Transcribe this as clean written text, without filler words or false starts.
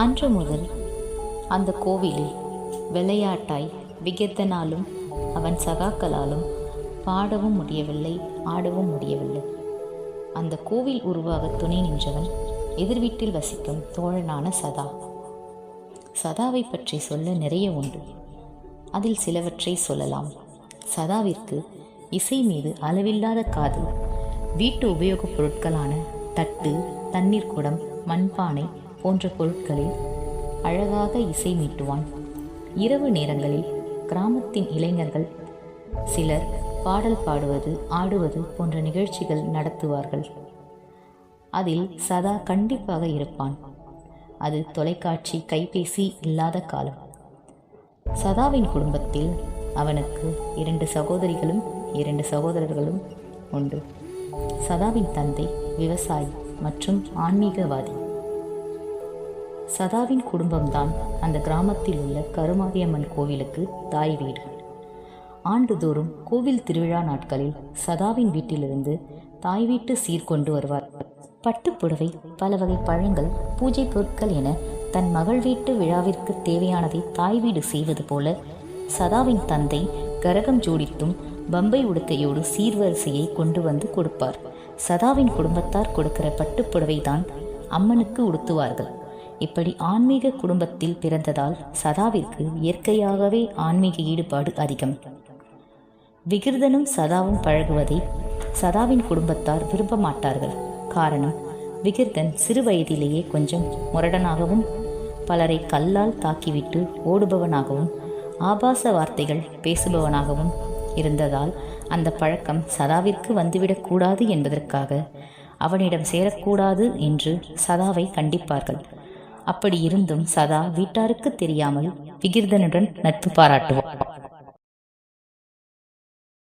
அன்று முதல் அந்த கோவிலில் விளையாட்டாய் விகிர்தனாலும் அவன் சகாக்களாலும் பாடவும் முடியவில்லை, ஆடவும் முடியவில்லை. அந்த கோவில் உருவாக துணை நின்றவன் எதிர்வீட்டில் வசிக்கும் தோழனான சதா. சதாவை பற்றி சொல்ல நிறைய உண்டு. அதில் சிலவற்றை சொல்லலாம். சதாவிற்கு இசை மீது அளவில்லாத காதல். வீட்டு உபயோகப் பொருட்களான தட்டு, தண்ணீர் குடம், மண்பானை போன்ற பொருட்களில் அழகாக இசை மீட்டுவான். இரவு நேரங்களில் கிராமத்தின் இளைஞர்கள் சிலர் பாடல் பாடுவது, ஆடுவது போன்ற நிகழ்ச்சிகள் நடத்துவார்கள். அதில் சதா கண்டிப்பாக இருப்பான். அது தொலைக்காட்சி, கைபேசி இல்லாத காலம். சதாவின் குடும்பத்தில் அவனுக்கு 2 சகோதரிகளும் 2 சகோதரர்களும் உண்டு. சதாவின் தந்தை விவசாயி மற்றும் ஆன்மீகவாதி. சதாவின் குடும்பம்தான் அந்த கிராமத்தில் உள்ள கருமாரியம்மன் கோவிலுக்கு தாய் வீடு. ஆண்டுதோறும் கோவில் திருவிழா நாட்களில் சதாவின் வீட்டிலிருந்து தாய் வீட்டு சீர்கொண்டு வருவார். பட்டுப்புடவை, பல வகை பழங்கள், பூஜை பொருட்கள் என தன் மகள் வீட்டு விழாவிற்கு தேவையானதை தாய் வீடு செய்வது போல சதாவின் தந்தை கரகம் ஜோடித்தும் பம்பை உடுக்கையோடு சீர்வரிசையை கொண்டு வந்து கொடுப்பார். சதாவின் குடும்பத்தார் கொடுக்கிற பட்டுப்புடவை தான் அம்மனுக்கு உடுத்துவார்கள். இப்படி ஆன்மீக குடும்பத்தில் பிறந்ததால் சதாவிற்கு இயற்கையாகவே ஆன்மீக ஈடுபாடு அதிகம். விகிர்தனும் சதாவும் பழகுவதை சதாவின் குடும்பத்தார் விரும்ப மாட்டார்கள். காரணம், விகிர்தன் சிறு வயதிலேயே கொஞ்சம் முரடனாகவும் பலரை கல்லால் தாக்கிவிட்டு ஓடுபவனாகவும் ஆபாச வார்த்தைகள் பேசுபவனாகவும் இருந்ததால் அந்த பழக்கம் சதாவிற்கு வந்துவிடக்கூடாது என்பதற்காக அவனிடம் சேரக்கூடாது என்று சதாவை கண்டிப்பார்கள். அப்படி இருந்தும் சதா வீட்டாருக்கு தெரியாமல் விகிர்தனுடன் நட்பு பாராட்டுவான்.